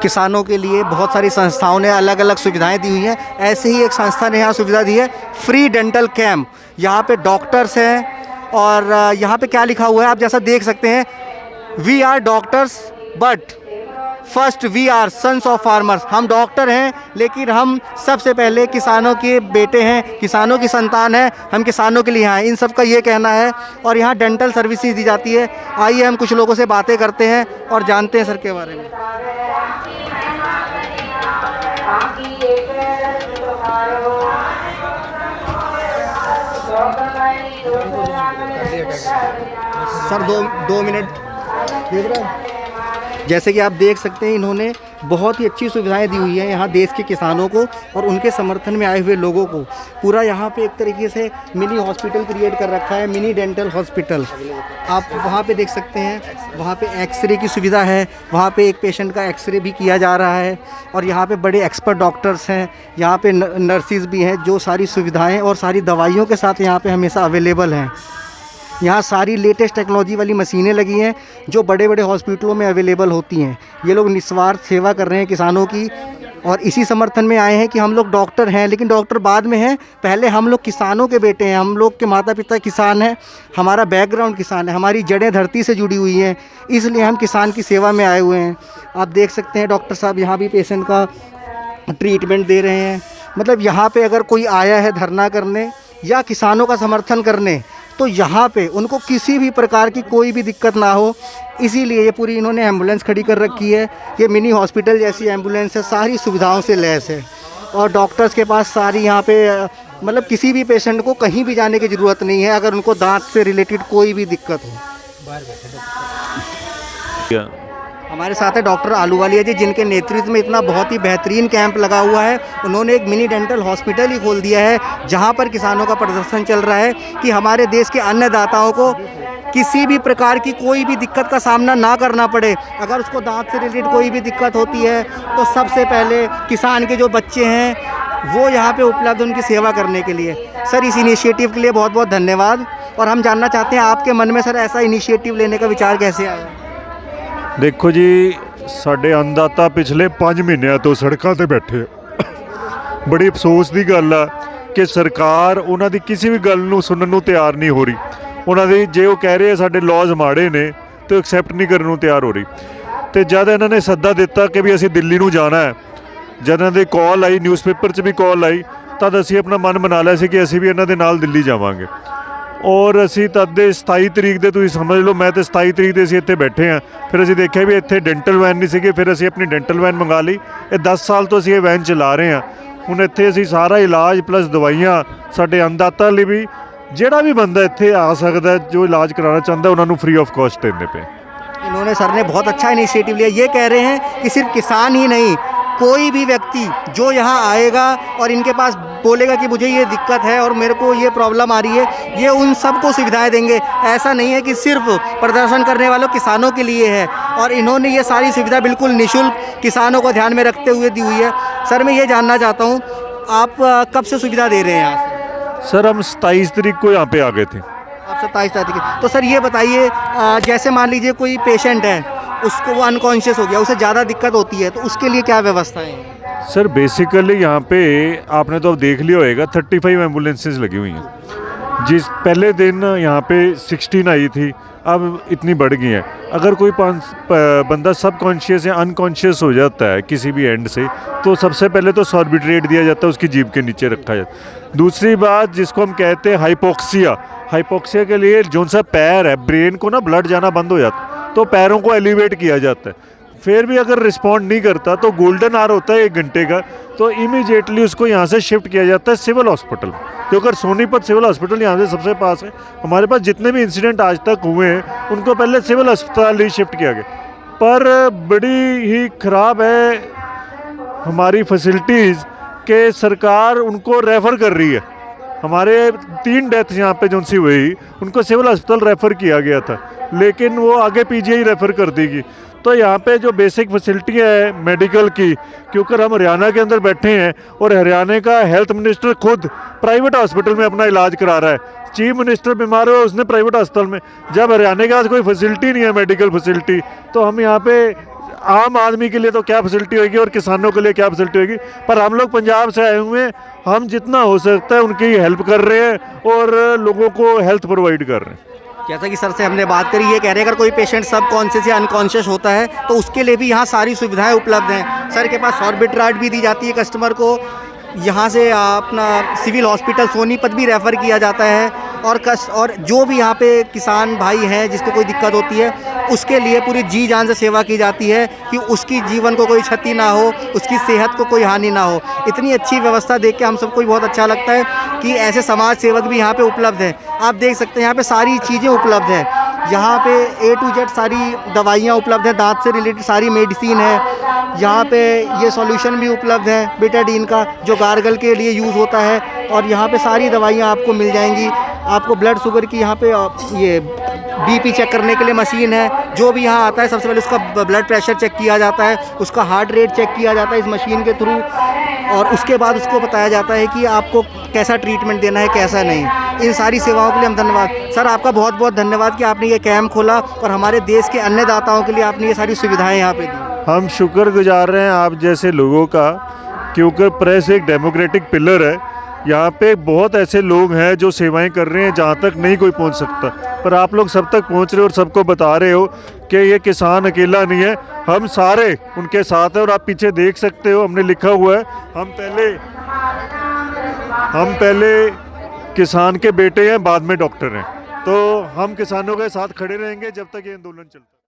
किसानों के लिए बहुत सारी संस्थाओं ने अलग अलग सुविधाएं दी हुई हैं। ऐसे ही एक संस्था ने यहाँ सुविधा दी है फ्री डेंटल कैंप। यहाँ पे डॉक्टर्स हैं और यहाँ पे क्या लिखा हुआ है आप जैसा देख सकते हैं, we are doctors but first we are sons of farmers. हम डॉक्टर हैं लेकिन हम सबसे पहले किसानों के बेटे हैं, किसानों की संतान है, हम किसानों के लिए यहाँ हैं, इन सब का ये कहना है। और यहाँ डेंटल सर्विसेज दी जाती है। आइए हम कुछ लोगों से बातें करते हैं और जानते हैं सर के बारे में। सर दो मिनट देख रहे हैं। जैसे कि आप देख सकते हैं इन्होंने बहुत ही अच्छी सुविधाएं दी हुई हैं यहाँ देश के किसानों को और उनके समर्थन में आए हुए लोगों को। पूरा यहाँ पे एक तरीके से मिनी हॉस्पिटल क्रिएट कर रखा है, मिनी डेंटल हॉस्पिटल। आप वहाँ पे देख सकते हैं, वहाँ पे एक्सरे की सुविधा है, वहाँ पे एक पेशेंट का एक्सरे भी किया जा रहा है। और यहाँ पे बड़े एक्सपर्ट डॉक्टर्स हैं, यहाँ पे नर्सिस भी हैं, जो सारी सुविधाएँ और सारी दवाइयों के साथ यहाँ पर हमेशा अवेलेबल हैं। यहाँ सारी लेटेस्ट टेक्नोलॉजी वाली मशीनें लगी हैं जो बड़े बड़े हॉस्पिटलों में अवेलेबल होती हैं। ये लोग निस्वार्थ सेवा कर रहे हैं किसानों की और इसी समर्थन में आए हैं कि हम लोग डॉक्टर हैं लेकिन डॉक्टर बाद में हैं, पहले हम लोग किसानों के बेटे हैं, हम लोग के माता पिता किसान हैं, हमारा बैकग्राउंड किसान है, हमारी जड़ें धरती से जुड़ी हुई हैं, इसलिए हम किसान की सेवा में आए हुए हैं। आप देख सकते हैं डॉक्टर साहब यहाँ भी पेशेंट का ट्रीटमेंट दे रहे हैं। मतलब यहाँ पर अगर कोई आया है धरना करने या किसानों का समर्थन करने तो यहाँ पे उनको किसी भी प्रकार की कोई भी दिक्कत ना हो, इसीलिए ये पूरी इन्होंने एम्बुलेंस खड़ी कर रखी है। ये मिनी हॉस्पिटल जैसी एम्बुलेंस है, सारी सुविधाओं से लैस है और डॉक्टर्स के पास सारी यहाँ पे मतलब किसी भी पेशेंट को कहीं भी जाने की ज़रूरत नहीं है अगर उनको दांत से रिलेटेड कोई भी दिक्कत हो। हमारे साथ है डॉक्टर आलूवालिया जी, जिनके नेतृत्व में इतना बहुत ही बेहतरीन कैंप लगा हुआ है। उन्होंने एक मिनी डेंटल हॉस्पिटल ही खोल दिया है जहां पर किसानों का प्रदर्शन चल रहा है कि हमारे देश के अन्नदाताओं को किसी भी प्रकार की कोई भी दिक्कत का सामना ना करना पड़े। अगर उसको दांत से रिलेटेड कोई भी दिक्कत होती है तो सबसे पहले किसान के जो बच्चे हैं वो यहाँ पे उपलब्ध, उनकी सेवा करने के लिए। सर इस इनिशिएटिव के लिए बहुत बहुत धन्यवाद। और हम जानना चाहते हैं आपके मन में सर ऐसा इनिशिएटिव लेने का विचार कैसे आया? देखो जी, साडे अन्नदाता पिछले 5 महीनों तो सड़कों पर बैठे। बड़ी अफसोस की गल है कि सरकार उन्हों की किसी भी गल नूं सुनने नूं तैयार नहीं हो रही। उन्होंने जे वो कह रहे हैं साडे लॉज माड़े ने तो एक्सैप्ट नहीं करने नूं तैयार हो रही। तो जब इन्होंने सद्दा दिता कि भी असीं दिल्ली नूं जाना है, जब इन्होंने कॉल आई, न्यूज़पेपर च भी कॉल आई, तद असीं अपना मन बना लिया सी कि असीं भी इन्हां दे नाल दिल्ली जावांगे। और असी तद 27 तरीक दे तुसीं समझ लो, मैं तो 27 तरीक दे असीं इत्थे बैठे हाँ। फिर असीं देखिया भी इत्थे डेंटल वैन नहीं सीगे, फिर असीं अपनी डेंटल वैन मंगा ली। ये 10 साल तो असीं ये वैन चला रहे हैं। हुण इत्थे असीं सारा इलाज प्लस दवाइयाँ साडे अन्नदाता लई भी, जिहड़ा भी बंदा इत्थे आ सकदा है जो इलाज कराना चाहता है उन्होंने फ्री ऑफ कॉस्ट देने पे। इन्होंने सर ने बहुत अच्छा इनिशिएटिव लिया। ये कह रहे हैं कि सिर्फ किसान ही नहीं, कोई भी व्यक्ति जो यहाँ आएगा और इनके पास बोलेगा कि मुझे ये दिक्कत है और मेरे को ये प्रॉब्लम आ रही है, ये उन सबको सुविधाएं देंगे। ऐसा नहीं है कि सिर्फ प्रदर्शन करने वालों किसानों के लिए है। और इन्होंने ये सारी सुविधा बिल्कुल निःशुल्क किसानों को ध्यान में रखते हुए दी हुई है। सर मैं ये जानना चाहता हूँ आप कब से सुविधा दे रहे हैं यहाँ से? सर हम 27 तारीख को यहाँ पे आ गए थे। आप 27 तारीख। तो सर ये बताइए, जैसे मान लीजिए कोई पेशेंट है, उसको वो अनकॉन्शियस हो गया, उसे ज़्यादा दिक्कत होती है, तो उसके लिए क्या व्यवस्थाएं हैं? सर बेसिकली यहाँ पे आपने तो अब देख लिया होगा 35 एम्बुलेंसेज लगी हुई हैं। जिस पहले दिन यहाँ पे 16 आई थी, अब इतनी बढ़ गई है। अगर कोई बंदा सब कॉन्शियस या अनकॉन्शियस हो जाता है किसी भी एंड से, तो सबसे पहले तो सॉर्बिट्रेट दिया जाता है, उसकी जीभ के नीचे रखा जाता है। दूसरी बात जिसको हम कहते हैं हाइपोक्सिया, हाइपोक्सिया के लिए जो सा पैर है, ब्रेन को ना ब्लड जाना बंद हो जाता है, तो पैरों को एलिवेट किया जाता है। फिर भी अगर रिस्पॉन्ड नहीं करता तो गोल्डन आवर होता है 1 घंटे का, तो इमीडिएटली उसको यहाँ से शिफ्ट किया जाता है सिविल हॉस्पिटल, क्योंकि सोनीपत सिविल हॉस्पिटल यहाँ से सबसे पास है। हमारे पास जितने भी इंसिडेंट आज तक हुए हैं उनको पहले सिविल अस्पताल ही शिफ्ट किया गया। पर बड़ी ही ख़राब है हमारी फैसिलिटीज़ के सरकार उनको रेफ़र कर रही है। हमारे 3 डेथ यहाँ पे जो सी हुई उनको सिविल अस्पताल रेफ़र किया गया था, लेकिन वो आगे पीजीआई रेफ़र कर देगी। तो यहाँ पे जो बेसिक फैसिलिटियाँ है मेडिकल की, क्योंकि हम हरियाणा के अंदर बैठे हैं और हरियाणा का हेल्थ मिनिस्टर खुद प्राइवेट हॉस्पिटल में अपना इलाज करा रहा है। चीफ मिनिस्टर बीमार हो उसने प्राइवेट अस्पताल में, जब हरियाणा के पास कोई फैसिलिटी नहीं है मेडिकल फैसिलिटी, तो हम यहाँ पे आम आदमी के लिए तो क्या फैसिलिटी होगी और किसानों के लिए क्या फैसिलिटी होगी, पर हम लोग पंजाब से आए हुए हैं, हम जितना हो सकता है उनकी हेल्प कर रहे हैं और लोगों को हेल्थ प्रोवाइड कर रहे हैं। जैसा कि सर से हमने बात करी, ये कह रहे हैं अगर कोई पेशेंट सब कॉन्शियस या अनकॉन्शियस होता है तो उसके लिए भी यहाँ सारी सुविधाएं उपलब्ध हैं। सर के पास ऑर्बिट्राट भी दी जाती है कस्टमर को, यहाँ से अपना सिविल हॉस्पिटल सोनीपत भी रेफ़र किया जाता है, और जो भी यहाँ पे किसान भाई हैं जिसको कोई दिक्कत होती है उसके लिए पूरी जी जान से सेवा की जाती है कि उसकी जीवन को कोई क्षति ना हो, उसकी सेहत को कोई हानि ना हो। इतनी अच्छी व्यवस्था देख के हम सबको भी बहुत अच्छा लगता है कि ऐसे समाज सेवक भी यहाँ पे उपलब्ध हैं। आप देख सकते हैं यहाँ पे सारी चीज़ें उपलब्ध हैं, यहाँ पे A to Z सारी दवाइयाँ उपलब्ध हैं, दांत से रिलेटेड सारी मेडिसिन है, यहाँ पे ये सॉल्यूशन भी उपलब्ध है बेटाडीन का जो गार्गल के लिए यूज़ होता है, और यहाँ पे सारी दवाइयाँ आपको मिल जाएंगी। आपको ब्लड शुगर की यहाँ पे ये BP चेक करने के लिए मशीन है, जो भी यहाँ आता है सबसे पहले उसका ब्लड प्रेशर चेक किया जाता है, उसका हार्ट रेट चेक किया जाता है इस मशीन के थ्रू, और उसके बाद उसको बताया जाता है कि आपको कैसा ट्रीटमेंट देना है कैसा नहीं। इन सारी सेवाओं के लिए हम धन्यवाद सर, आपका बहुत बहुत धन्यवाद कि आपने ये कैंप खोला और हमारे देश के अन्नदाताओं के लिए आपने ये सारी सुविधाएं यहाँ पे दी। हम शुक्रगुजार हैं आप जैसे लोगों का, क्योंकि प्रेस एक डेमोक्रेटिक पिलर है। यहाँ पे बहुत ऐसे लोग हैं जो सेवाएं कर रहे हैं जहाँ तक नहीं कोई पहुँच सकता, पर आप लोग सब तक पहुँच रहे हो और सबको बता रहे हो कि ये किसान अकेला नहीं है, हम सारे उनके साथ हैं। और आप पीछे देख सकते हो हमने लिखा हुआ है, हम पहले किसान के बेटे हैं, बाद में डॉक्टर हैं। तो हम किसानों के साथ खड़े रहेंगे जब तक ये आंदोलन चलता है।